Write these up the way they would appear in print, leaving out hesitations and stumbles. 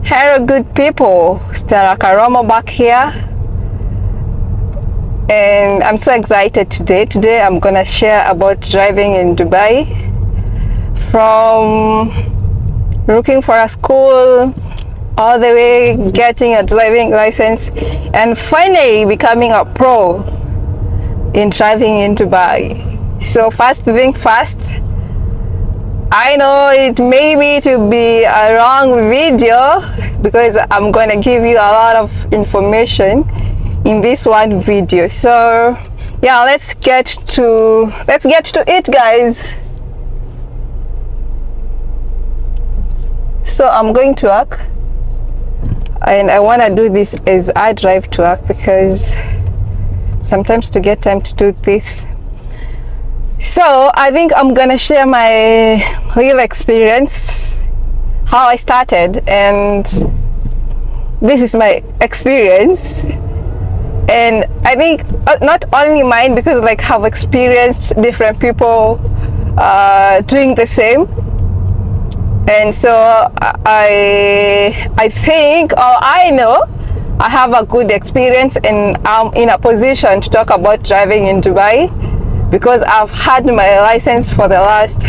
Hello, good people. Stella Karomo back here, and I'm so excited today. Today, I'm gonna share about driving in Dubai, from looking for a school all the way getting a driving license and finally becoming a pro in driving in Dubai. So first thing first, I know it will be a long video because I'm gonna give you a lot of information in this one video. So yeah, let's get to it, guys. So I'm going to work, and I want to do this as I drive to work because sometimes to get time to do this. So I think I'm gonna share my real experience, how I started, and this is my experience. And I think not only mine, because like have experienced different people doing the same. And so I think, or I know, I have a good experience, and I'm in a position to talk about driving in Dubai because I've had my license for the last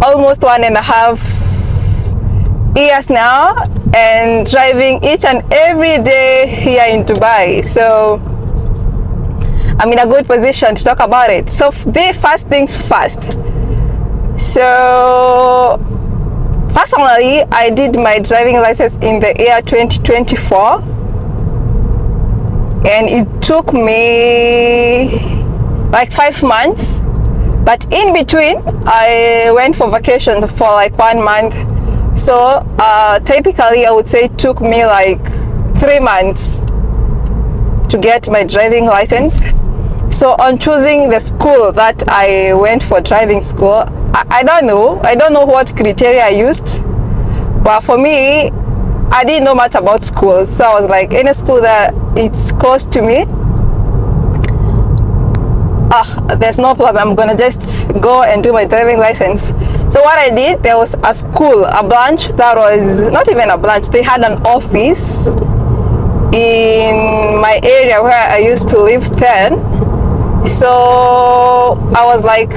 almost 1.5 years now, and driving each and every day here in Dubai. So I'm in a good position to talk about it. So first things first. So personally, I did my driving license in the year 2024, and it took me like 5 months, but in between I went for vacation for like 1 month. So typically I would say it took me like 3 months to get my driving license. So on choosing the school that I went for driving school, I don't know what criteria I used, but for me, I didn't know much about schools. So I was like, any school that it's close to me, there's no problem, I'm gonna just go and do my driving license. So what I did, there was a school, a branch that was not even a branch, they had an office in my area where I used to live then. So I was like,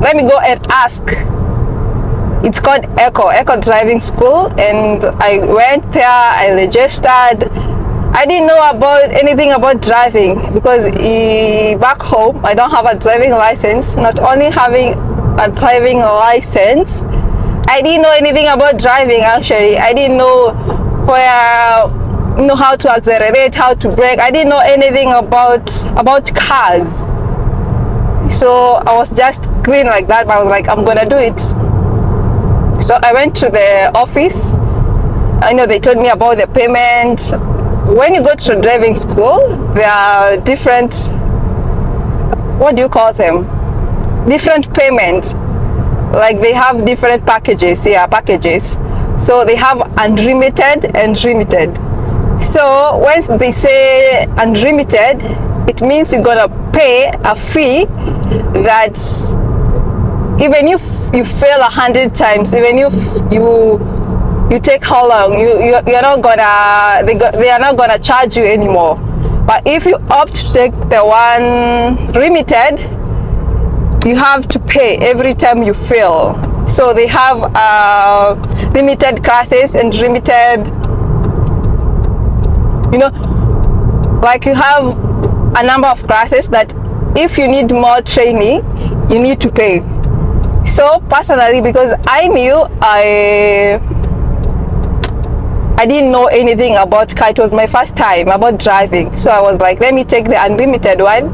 let me go and ask. It's called Echo Driving School, and I went there, I registered. I didn't know about anything about driving because back home I don't have a driving license. Not only having a driving license, I didn't know anything about driving. Actually, I didn't know how to accelerate, how to brake. I didn't know anything about cars. So I was just green like that, but I was like, I'm gonna do it. So I went to the office. I know they told me about the payment. When you go to driving school, there are different, what do you call them? Different payments. Like they have different packages. So they have unlimited and limited. So once they say unlimited, it means you're gonna pay a fee that even if you fail 100 times, even if you take how long, you're not gonna, they are not gonna charge you anymore. But if you opt to take the one limited, you have to pay every time you fail. So they have limited classes and limited, like you have a number of classes that if you need more training, you need to pay. So personally, because I knew I didn't know anything about car, it was my first time about driving. So I was like, let me take the unlimited one,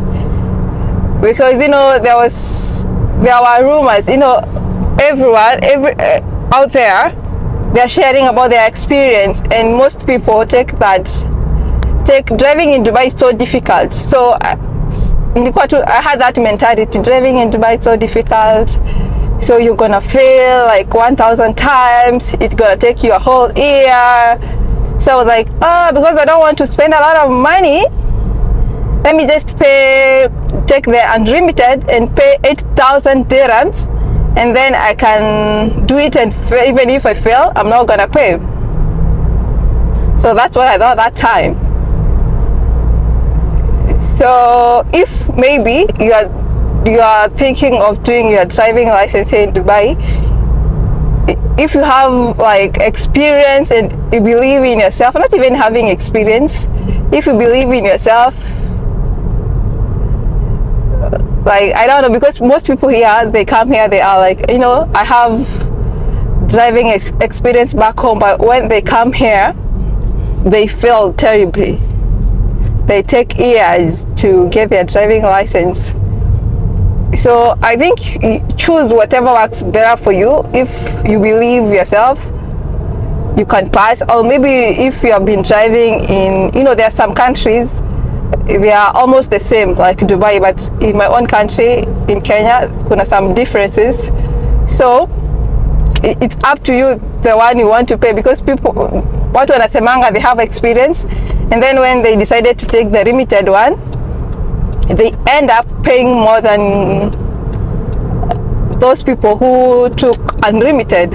because there were rumors, everyone out there, they're sharing about their experience, and most people take driving in Dubai is so difficult. So I had that mentality, driving in Dubai is so difficult. So you're gonna fail like 1,000 times, it's gonna take you a whole year. So I was like, because I don't want to spend a lot of money, let me just take the unlimited and pay 8,000 dirhams, and then I can do it, and even if I fail, I'm not gonna pay. So that's what I thought that time. So if maybe you are thinking of doing your driving license here in Dubai, if you have like experience and you believe in yourself, not even having experience, if you believe in yourself, like I don't know, because most people here, they come here, they are like, you know, I have driving experience back home, but when they come here, they fail terribly. They take years to get their driving license. So I think you choose whatever works better for you. If you believe yourself, you can pass. Or maybe if you have been driving in, you know, there are some countries, they are almost the same like Dubai, but in my own country, in Kenya, kuna some differences. So it's up to you, the one you want to pay, because people, watu wanasemanga they have experience, and then when they decided to take the limited one, they end up paying more than those people who took unlimited.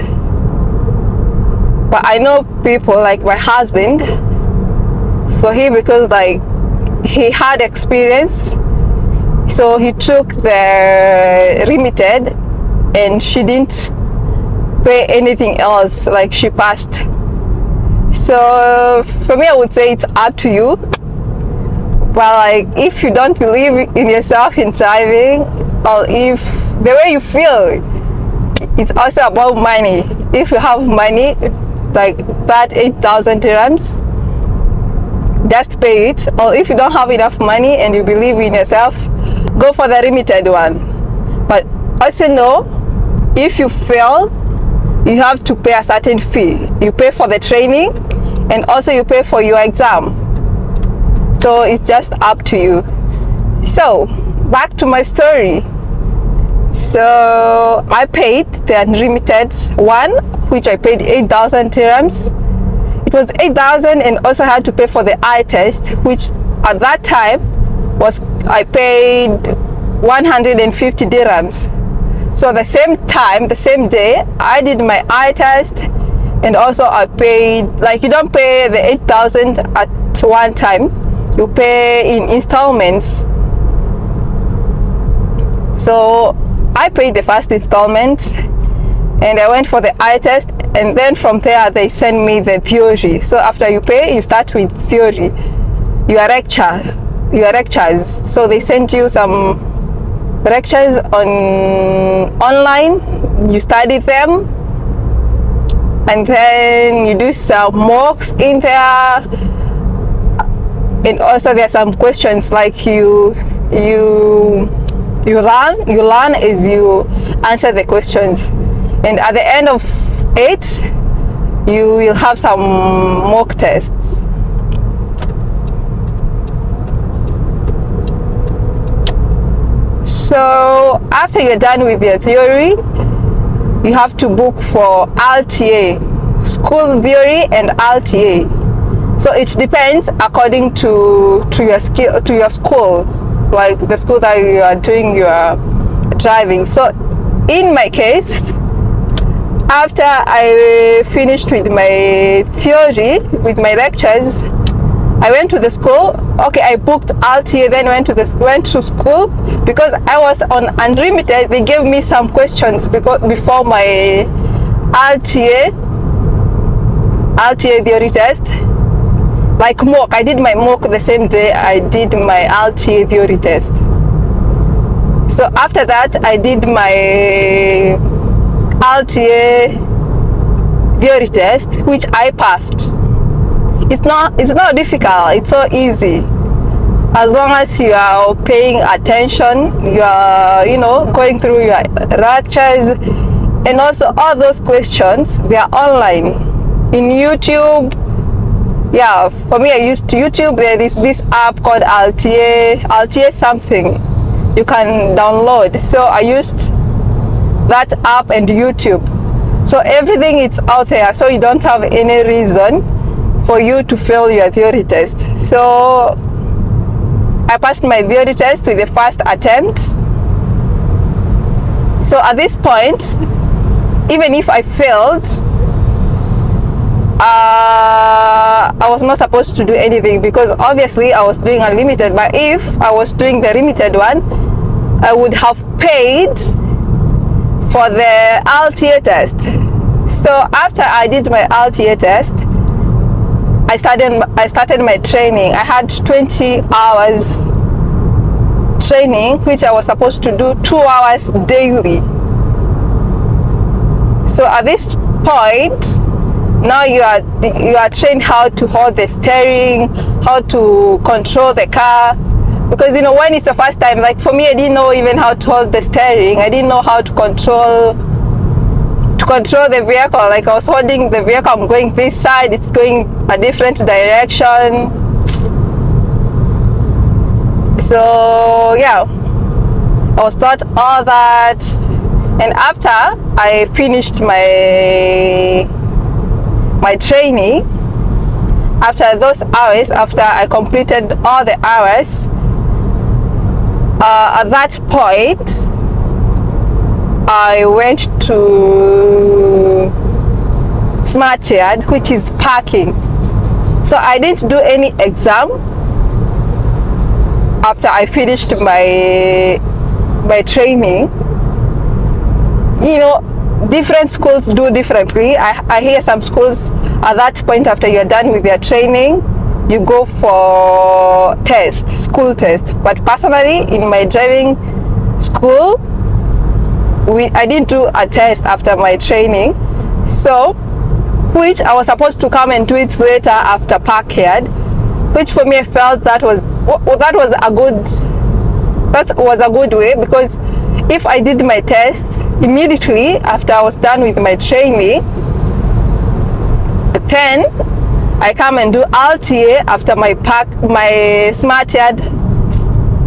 But I know people like my husband, for him, because like he had experience, so he took the limited and she didn't pay anything else, like she passed. So for me, I would say it's up to you. But like if you don't believe in yourself in driving, or if the way you feel, it's also about money. If you have money, like that 8,000 dirhams, just pay it. Or if you don't have enough money and you believe in yourself, go for the limited one. But also know, if you fail, you have to pay a certain fee. You pay for the training and also you pay for your exam. So it's just up to you. So back to my story. So I paid the unlimited one, which I paid 8,000 dirhams. It was 8,000, and also had to pay for the eye test, which at that time was, I paid 150 dirhams. So the same time, the same day, I did my eye test, and also I paid, like you don't pay the 8,000 at one time, you pay in installments. So I paid the first installment and I went for the eye test, and then from there they send me the theory. So after you pay, you start with theory, your lectures. So they send you some lectures online, you study them, and then you do some mocks in there, and also there are some questions like you learn as you answer the questions, and at the end of it you will have some mock tests. So after you're done with your theory, you have to book for RTA, school theory and RTA. So it depends according to your skill, to your school, like the school that you are doing your driving. So in my case, after I finished with my theory, with my lectures, I went to the school. Okay, I booked RTA, then went to school, because I was on unlimited. They gave me some questions before my RTA theory test, like mock. I did my mock the same day I did my RTA theory test. So after that, I did my RTA theory test, which I passed. It's not difficult, it's so easy. As long as you are paying attention, you are, going through your lectures, and also all those questions, they are online in YouTube. Yeah, for me, I used YouTube. There is this app called RTA something you can download. So I used that app and YouTube. So everything is out there, so you don't have any reason for you to fail your theory test. So I passed my theory test with the first attempt. So at this point, even if I failed, I was not supposed to do anything, because obviously I was doing unlimited. But if I was doing the limited one, I would have paid for the LTA test. So after I did my LTA test, I started my training. I had 20 hours training, which I was supposed to do 2 hours daily. So at this point, now you are trained how to hold the steering, how to control the car. Because when it's the first time, like for me, I didn't know even how to hold the steering. I didn't know how to control the vehicle. Like I was holding the vehicle, I'm going this side, it's going a different direction. So yeah, I was taught all that. And after I finished my training, after those hours, after I completed all the hours, at that point I went to Smart Yard, which is parking. So I didn't do any exam after I finished my training. Different schools do differently. I hear some schools at that point, after you're done with their training, you go for school test. But personally, in my driving school, I didn't do a test after my training, so which I was supposed to come and do it later after park yard, which for me I felt that was a good way, because if I did my test immediately after I was done with my training, then I come and do LTA after my Smart Yard.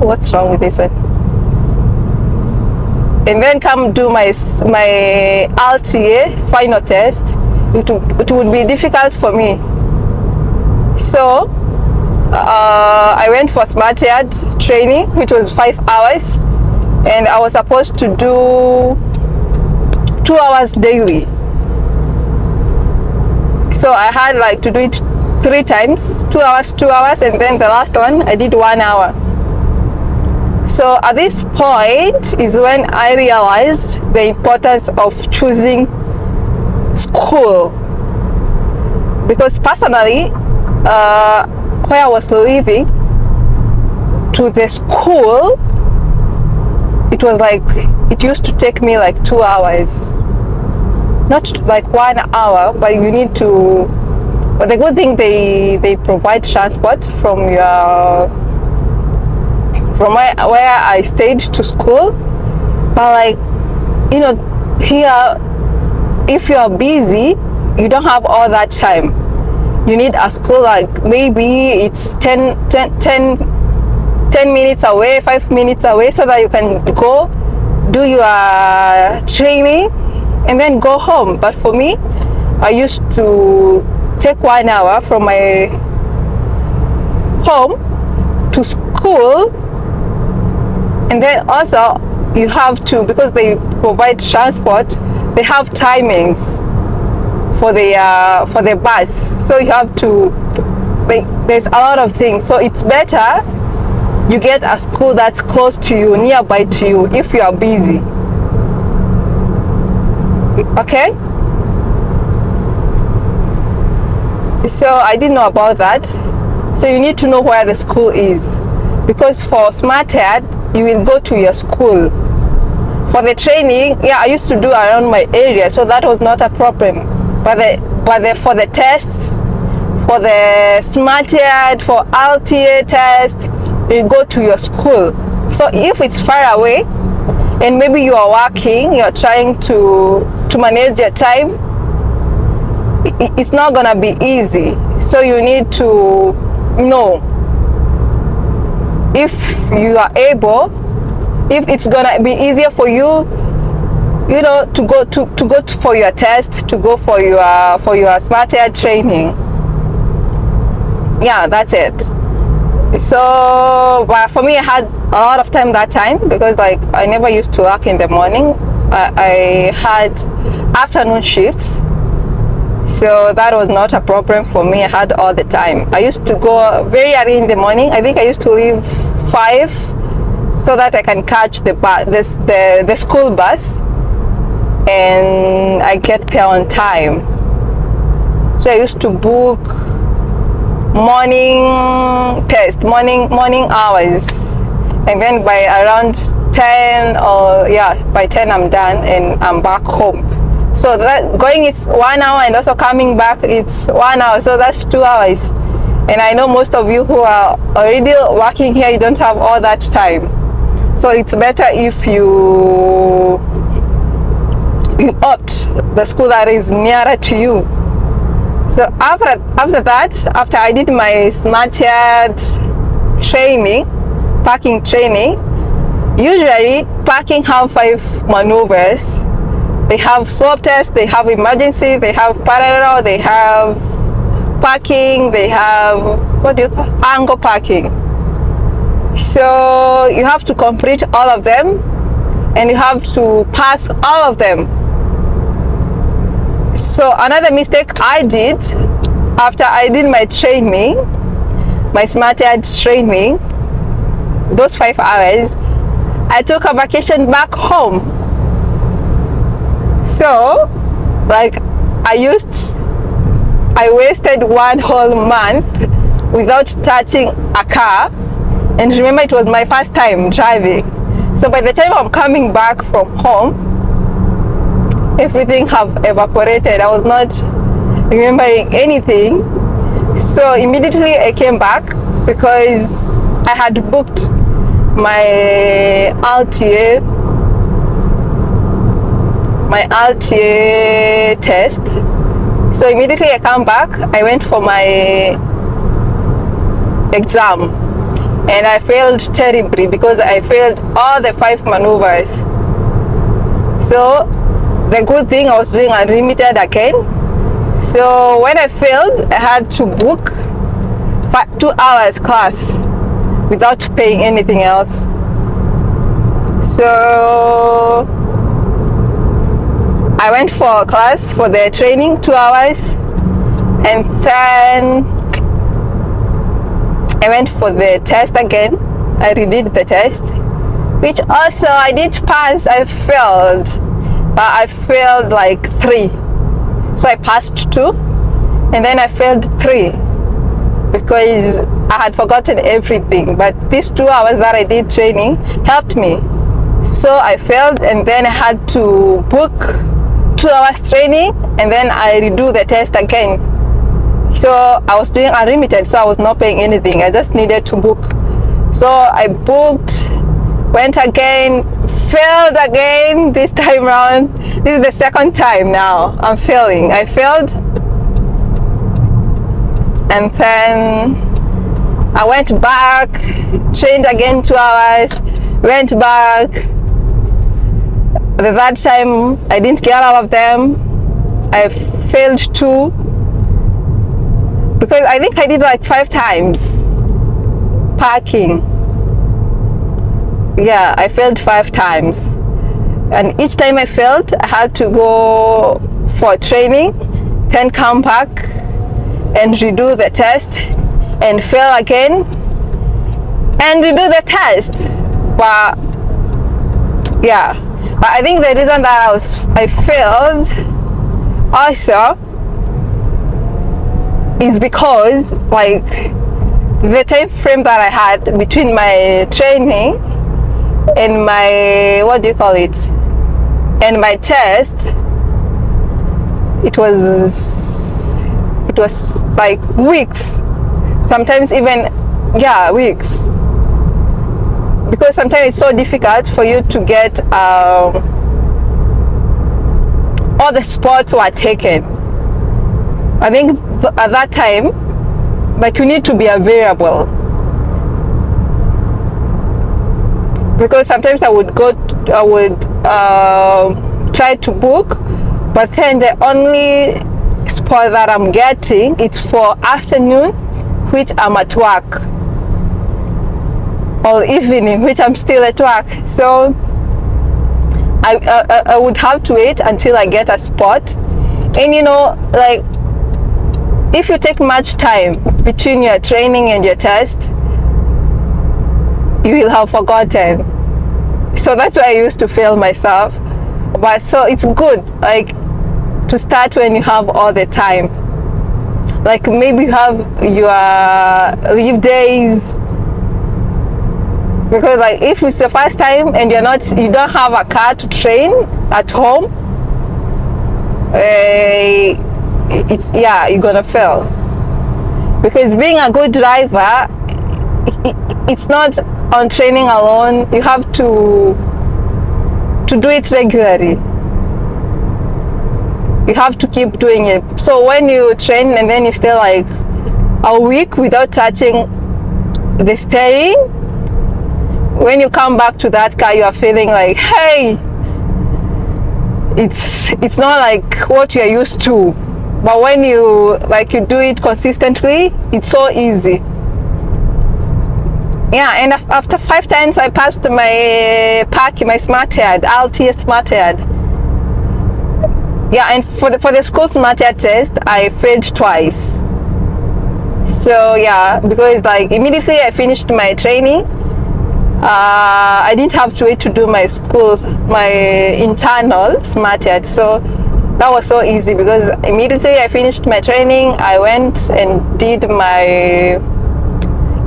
What's wrong with this one? And then come do my LTA final test. It would be difficult for me. So I went for Smart Yard training, which was 5 hours, and I was supposed to do 2 hours daily. So I had to do it 3 times, 2 hours, and then the last one I did 1 hour. So at this point is when I realized the importance of choosing school, because personally, where I was living to the school, it used to take me 2 hours, not 1 hour, but you need to. But the good thing, they provide transport from where I stayed to school. But here, if you are busy, you don't have all that time. You need a school maybe it's 10 minutes away, 5 minutes away, so that you can go do your training and then go home. But for me, I used to take 1 hour from my home to school. And then also you have to, because they provide transport, they have timings for the bus, so you have to, there's a lot of things. So it's better you get a school that's close to you, nearby to you, if you are busy. Okay, so I didn't know about that. So you need to know where the school is, because for Smart Yard you will go to your school. For the training, I used to do around my area, so that was not a problem. But for the tests, for the Smart Yard, for LTA test, you go to your school. So if it's far away and maybe you are working, you're trying to manage your time, it's not gonna be easy. So you need to know if you are able, if it's gonna be easier for you, to go for your test, to go for your Smart Yard training. Yeah, that's it. So for me, I had a lot of time that time, because I never used to work in the morning. I had afternoon shifts, So that was not a problem for me. I had all the time. I used to go very early in the morning. I think I used to leave 5 so that I can catch the school bus and I get there on time. So I used to book morning hours, and then by around 10 by 10 I'm done and I'm back home. So that going it's 1 hour, and also coming back it's 1 hour, so that's 2 hours. And I know most of you who are already working here, you don't have all that time. So it's better if you opt the school that is nearer to you. So after that, after I did my smart yard training, parking training, usually parking have 5 maneuvers. They have slope test, they have emergency, they have parallel, they have parking, they have, what do you call, angle parking. So you have to complete all of them and you have to pass all of them. So another mistake I did after I did my training, my smart yard training, those 5 hours, I took a vacation back home. So like I wasted 1 whole month without touching a car, and remember it was my first time driving. So by the time I'm coming back from home, everything have evaporated. I was not remembering anything. So immediately I came back because I had booked my RTA test. So immediately I come back, I went for my exam and I failed terribly because I failed all the 5 maneuvers. So the good thing, I was doing unlimited again. So when I failed, I had to book 2 hours class without paying anything else. So I went for a class for the training, 2 hours, and then I went for the test again. I redid the test, which also I did pass. I failed, but I failed like 3. So I passed 2, and then I failed 3 because I had forgotten everything. But these 2 hours that I did training helped me. So I failed, and then I had to book 2 hours training, and then I redo the test again. So I was doing unlimited, so I was not paying anything. I just needed to book. So I booked, went again, failed again this time round. This is the second time now I'm failing. I failed, and then I went back, trained again 2 hours, went back. The third time I didn't get all of them. I failed 2 because I think I did like 5 times parking. Yeah, I failed 5 times, and each time I failed, I had to go for training, then come back and redo the test and fail again and redo the test. But yeah, but I think the reason that I failed also is because like the time frame that I had between my training and my, what do you call it, and my test, it was like weeks, sometimes even weeks, because sometimes it's so difficult for you to get all the spots were taken. I think at that time, like, you need to be available, because sometimes I would try to book, but then the only spot that I'm getting, it's for afternoon, which I'm at work, or evening, which I'm still at work. So I would have to wait until I get a spot. And you know, like, if you take much time between your training and your test, you will have forgotten. So that's why I used to fail myself. But so it's good, like, to start when you have all the time. Like, maybe you have your leave days, because like if it's your first time and you don't have a car to train at home, you're gonna fail. Because being a good driver, it's not on training alone. You have to do it regularly. You have to keep doing it. So when you train and then you stay like a week without touching the steering, when you come back to that car, you are feeling like, hey, it's not like what you're used to. But when you do it consistently, it's so easy. Yeah, and after 5 times I passed my smart head, LTS smart head. Yeah, and for the school smart head test, I failed twice. So yeah, because like immediately I finished my training, I didn't have to wait to do my internal smart head. So that was so easy, because immediately I finished my training, I went and did my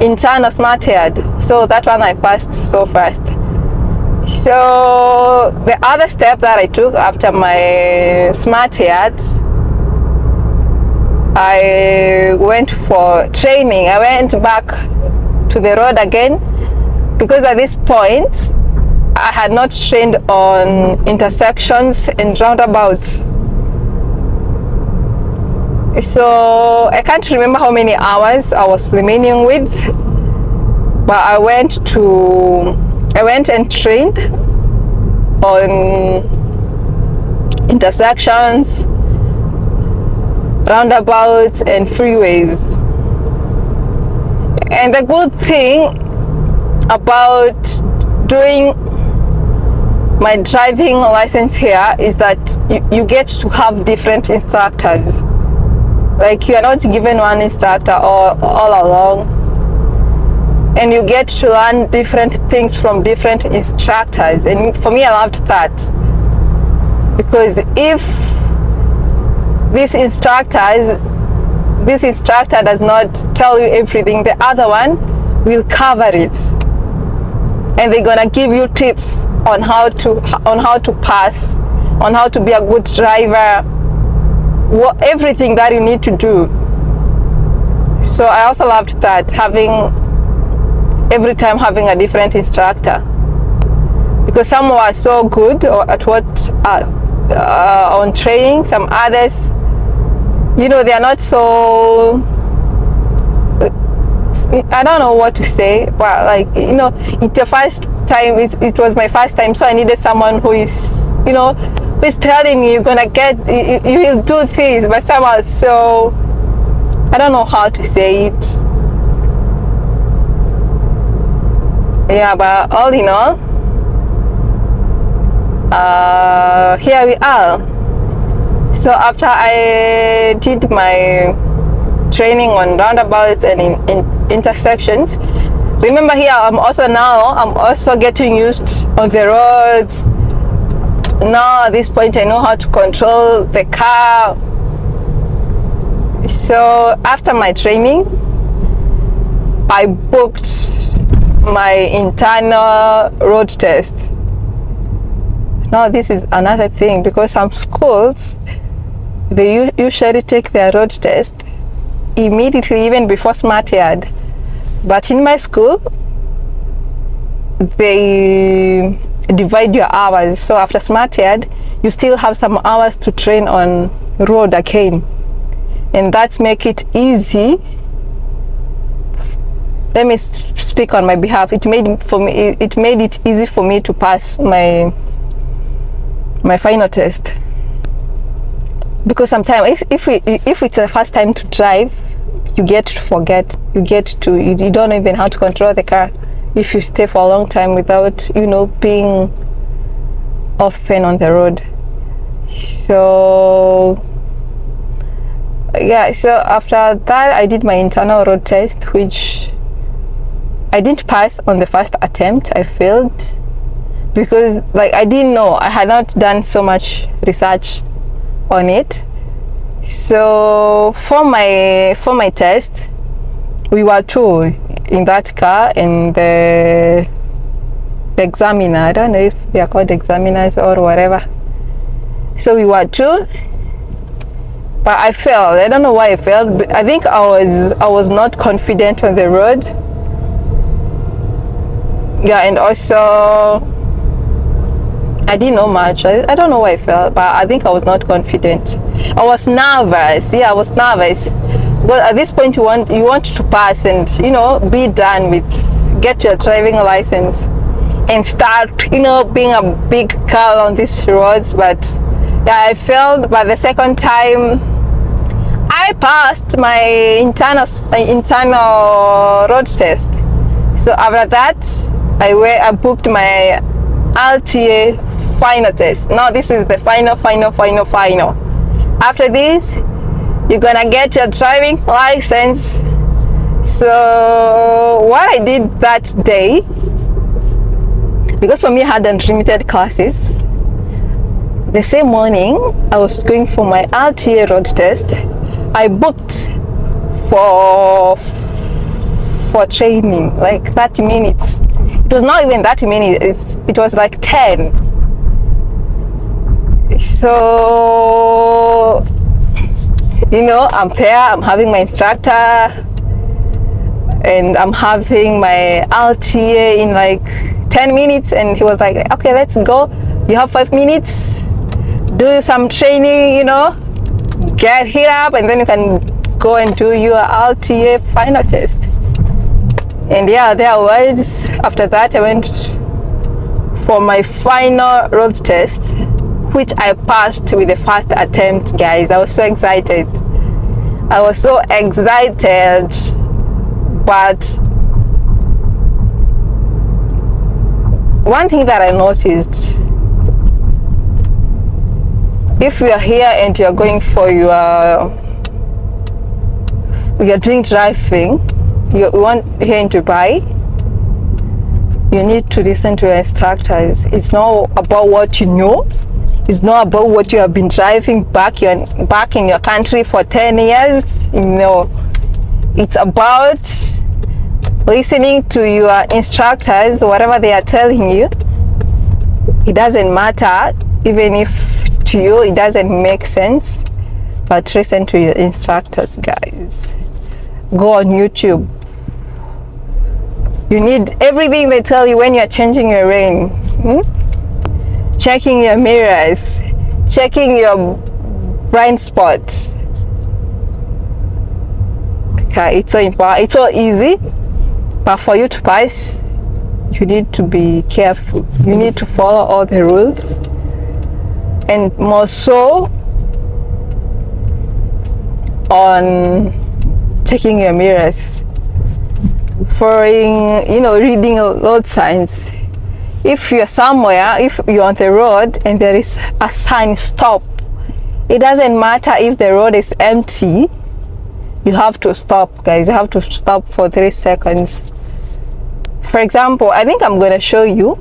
internal smart head. So that one I passed so fast. So the other step that I took after my smart head, I went for training. I went back to the road again, because at this point I had not trained on intersections and roundabouts. So I can't remember how many hours I was remaining with, but I went and trained on intersections, roundabouts, and freeways. And the good thing about doing my driving license here is that you get to have different instructors. Like, you are not given one instructor all along, and you get to learn different things from different instructors. And for me, I loved that, because if this instructor does not tell you everything, the other one will cover it, and they're gonna give you tips on how to pass, on how to be a good driver, everything that you need to do. So I also loved that, every time having a different instructor, because some were so good at on training, some others, they are not so, I don't know what to say, but like, it's the first time, it was my first time, so I needed someone who is, who is telling me you will do things, but somehow, so I don't know how to say it. Yeah, but all in all, here we are. So after I did my training on roundabouts and in intersections, remember here I'm also getting used on the roads. Now at this point I know how to control the car. So after my training, I booked my internal road test. Now this is another thing, because some schools, they usually take their road test immediately, even before smart yard. But in my school, they divide your hours. So after smart yard, you still have some hours to train on road again, and that's make it easy. Let me speak on my behalf. It made it easy for me to pass my final test, because sometimes if it's the first time to drive, you get to forget. You don't know even how to control the car if you stay for a long time without being often on the road. So Yeah, so after that I did my internal road test, which I didn't pass on the first attempt. I failed because like I didn't know, I had not done so much research on it. So for my test, we were two in that car, and the examiner, I don't know if they are called examiners or whatever. So we were two, but I failed. I don't know why I failed, but I think I was not confident on the road. Yeah, and also I didn't know much. I don't know why I failed, but I think I was not confident. I was nervous. Yeah, I was nervous. Well, at this point you want to pass and be done with, get your driving license and start being a big car on these roads. But yeah, I failed. But the second time I passed my internal road test. So after that I booked my RTA final test. Now this is the final. After this, you're gonna get your driving license. So what I did that day, because for me I had unlimited classes, the same morning I was going for my RTA road test. I booked for training like 30 minutes. It was not even 30 minutes, it was like 10. So I'm there, I'm having my instructor and I'm having my RTA in like 10 minutes, and he was like, okay, let's go, you have 5 minutes, do some training, get hit up, and then you can go and do your RTA final test. And yeah, there was. After that I went for my final road test, which I passed with the first attempt, guys. I was so excited. But one thing that I noticed, if you are here and you're going for you're doing driving, you want here in Dubai, you need to listen to your instructors. It's not about what you know. It's not about what you have been driving back in your country for 10 years. It's about listening to your instructors, whatever they are telling you. It doesn't matter, even if to you it doesn't make sense, but listen to your instructors, guys. Go on YouTube. You need everything they tell you when you're changing your lane. Checking your mirrors, checking your blind spots. Okay, it's so important. It's so easy, but for you to pass, you need to be careful. You need to follow all the rules, and more so on checking your mirrors, following, reading road signs. If you're somewhere, if you're on the road and there is a sign stop, it doesn't matter if the road is empty, you have to stop, guys. You have to stop for 3 seconds. For example, I think I'm gonna show you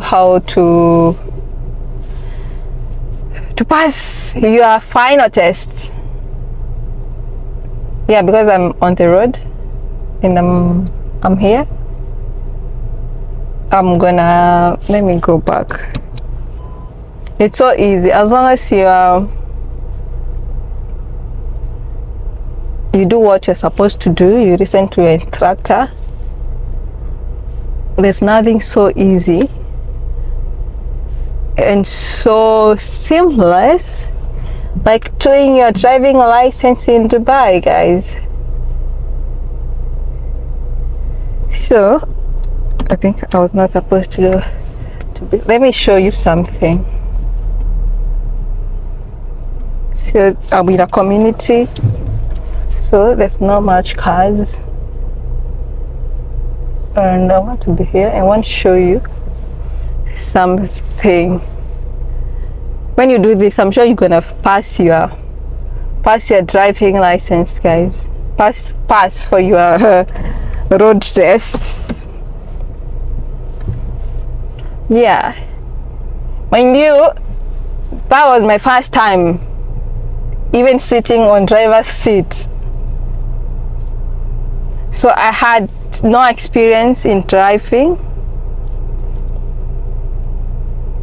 how to pass your final test. Yeah, because I'm on the road and I'm here. Let me go back. It's so easy, as long as you do what you're supposed to do, you listen to your instructor. There's nothing so easy and so seamless like doing your driving license in Dubai, guys. So I think I was not supposed to let me show you something. So I'm in a community, so there's not much cars, and I want to be here. I want to show you something. When you do this, I'm sure you're gonna pass your driving license, guys. Pass for your road test. Yeah, mind you, that was my first time even sitting on driver's seat, so I had no experience in driving.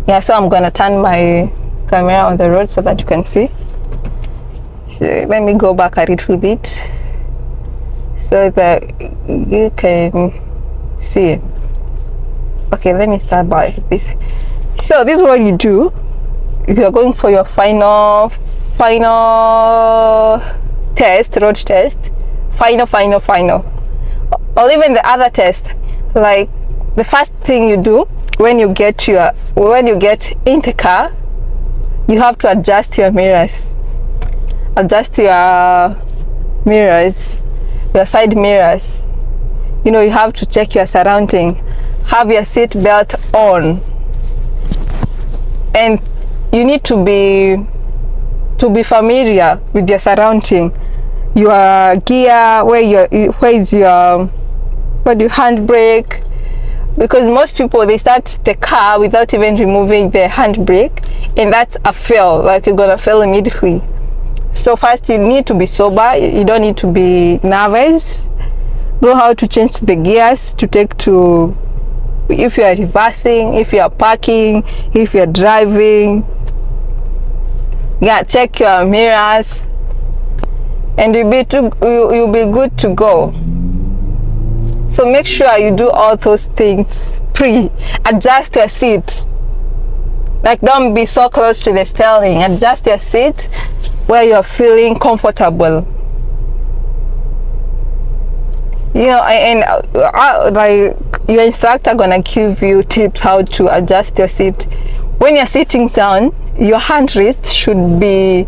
Yeah, so I'm gonna turn my camera on the road so that you can see. So let me go back a little bit so that you can see. Okay, let me start by this. So this is what you do if you're going for your final test, road test, final, or even the other test. Like, the first thing you do when you get in the car, you have to adjust your mirrors, your side mirrors. You know, you have to check your surrounding, have your seat belt on, and you need to be familiar with your surrounding, your gear, where is your handbrake, because most people, they start the car without even removing the handbrake, and that's a fail. Like, you're gonna fail immediately. So first, you need to be sober. You don't need to be nervous. Know how to change the gears to take to, if you are reversing, if you are parking, if you are driving. Yeah, check your mirrors, and you'll be good to go. So make sure you do all those things. Adjust your seat. Like, don't be so close to the steering. Adjust your seat where you're feeling comfortable. You know, and like, your instructor gonna give you tips how to adjust your seat. When you're sitting down, your hand rest should be,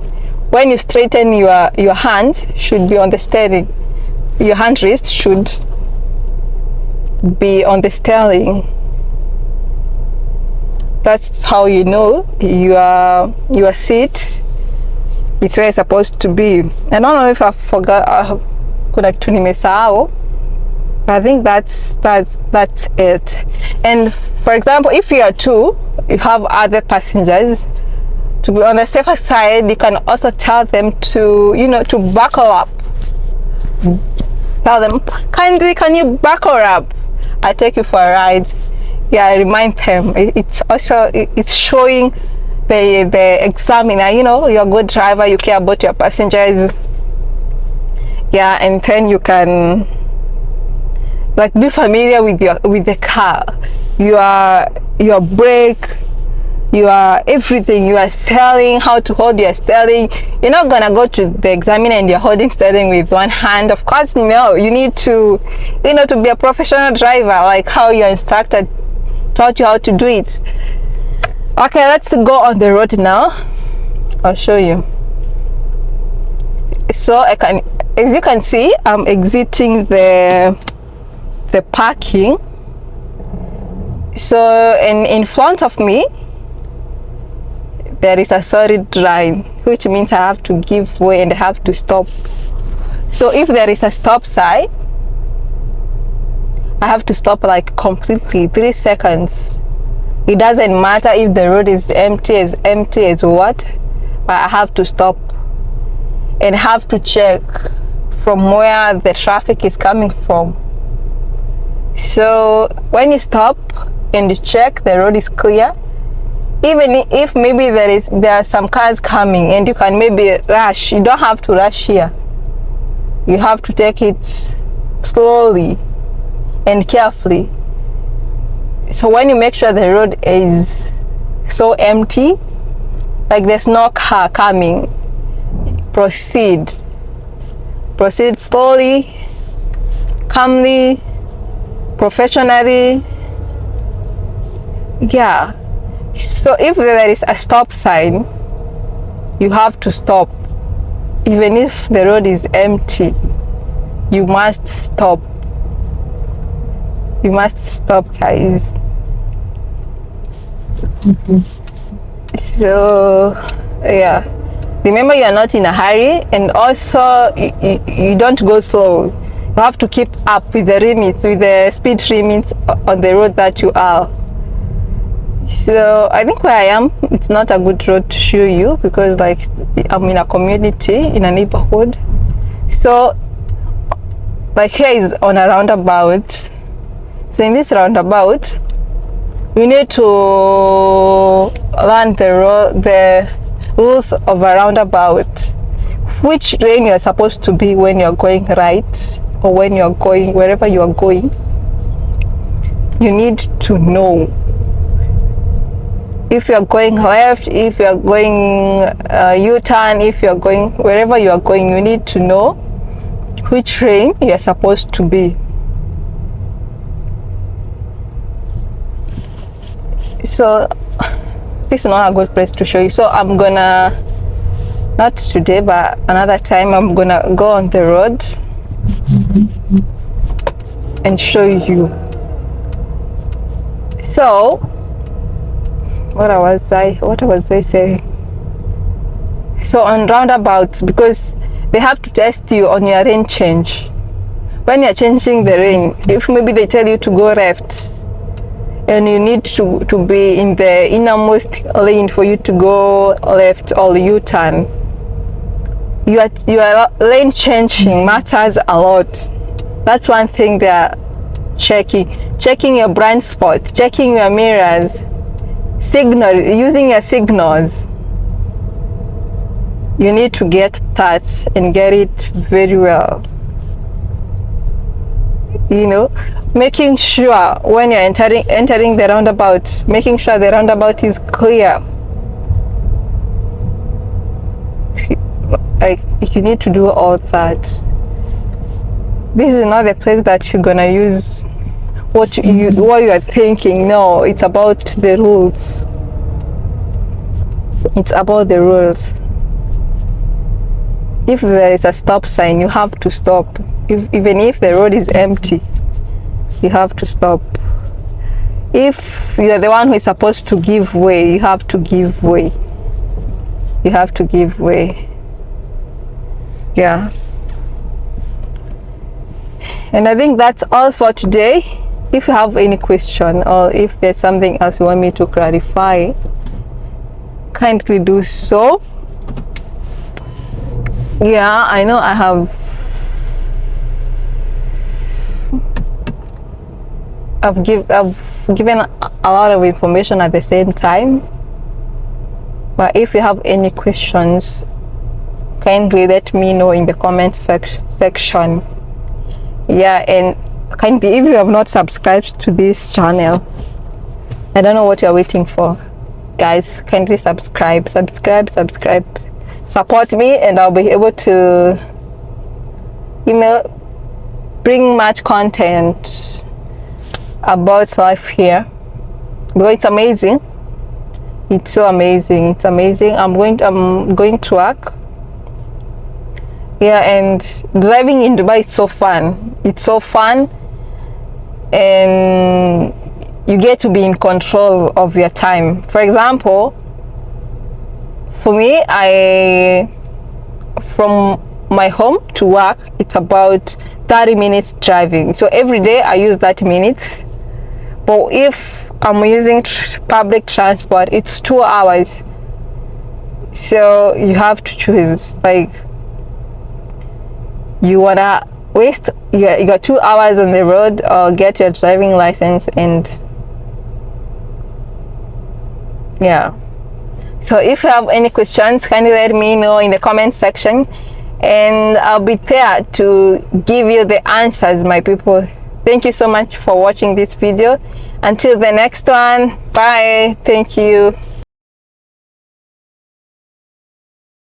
when you straighten your hand, should be on the steering. Your hand rest should be on the steering. That's how you know your seat is where it's supposed to be. I don't know if I forgot, kuna kitu nimesahau. I think that's it. And for example, if you are two, you have other passengers, to be on the safer side, you can also tell them to, to buckle up. Tell them, can you buckle up? I'll take you for a ride. Yeah, remind them. It's showing the examiner, you're a good driver, you care about your passengers. Yeah, and then you can, like, be familiar with the car, your brake, your everything, your steering, how to hold your steering. You're not gonna go to the examiner and you're holding steering with one hand. Of course, no. You need to, to be a professional driver, like how your instructor taught you how to do it. Okay, let's go on the road now. I'll show you. So as you can see, I'm exiting the parking. So in front of me, there is a solid line, which means I have to give way and I have to stop. So if there is a stop sign, I have to stop, like, completely, 3 seconds. It doesn't matter if the road is empty as what, but I have to stop and have to check from where the traffic is coming from. So when you stop and you check the road is clear, even if maybe there are some cars coming and you can maybe rush, you don't have to rush here. You have to take it slowly and carefully. So when you make sure the road is so empty, like there's no car coming, proceed slowly, calmly, professionally. Yeah. So if there is a stop sign, you have to stop. Even if the road is empty, you must stop. You must stop, guys. So yeah, remember you are not in a hurry, and also you don't go slow. You have to keep up with the limits, with the speed limits on the road that you are. So I think where I am, it's not a good road to show you, because like I'm in a community, in a neighborhood. So like here is on a roundabout. So in this roundabout, you need to learn the rules of a roundabout, which lane you are supposed to be when you're going right, or when you're going wherever you are going. You need to know if you're going left, if you're going U-turn, if you're going wherever you are going. You need to know which lane you're supposed to be. So this is not a good place to show you, so I'm gonna, not today but another time, I'm gonna go on the road and show you. So what was I saying? So on roundabouts, because they have to test you on your lane change. When you're changing the lane, if maybe they tell you to go left and you need to be in the innermost lane for you to go left or U-turn, your lane changing matters a lot. That's one thing they're checking your blind spot, checking your mirrors, using your signals. You need to get that and get it very well. You know, making sure when you're entering the roundabout, making sure the roundabout is clear. Like, you need to do all that. This is not the place that you're gonna use what you are thinking. No, it's about the rules. It's about the rules. If there is a stop sign, you have to stop. Even if the road is empty, you have to stop. If you're the one who is supposed to give way, you have to give way. You have to give way. Yeah. And I think that's all for today. If you have any question, or if there's something else you want me to clarify, kindly do so. Yeah, I know I've given a lot of information at the same time, but if you have any questions, kindly let me know in the comment section. Yeah, and kindly, if you have not subscribed to this channel, I don't know what you're waiting for. Guys, kindly subscribe. Support me, and I'll be able to, bring much content about life here, because it's amazing. It's so amazing. It's amazing. I'm going to work. Yeah, and driving in Dubai, it's so fun. It's so fun, and you get to be in control of your time. For example, for me, from my home to work, it's about 30 minutes driving. So every day I use 30 minutes. But if I'm using public transport, it's 2 hours. So you have to choose. Like, you wanna waste, you got 2 hours on the road, or get your driving license. And yeah. So if you have any questions, kindly let me know in the comment section, and I'll be there to give you the answers, my people. Thank you so much for watching this video. Until the next one, bye. Thank you.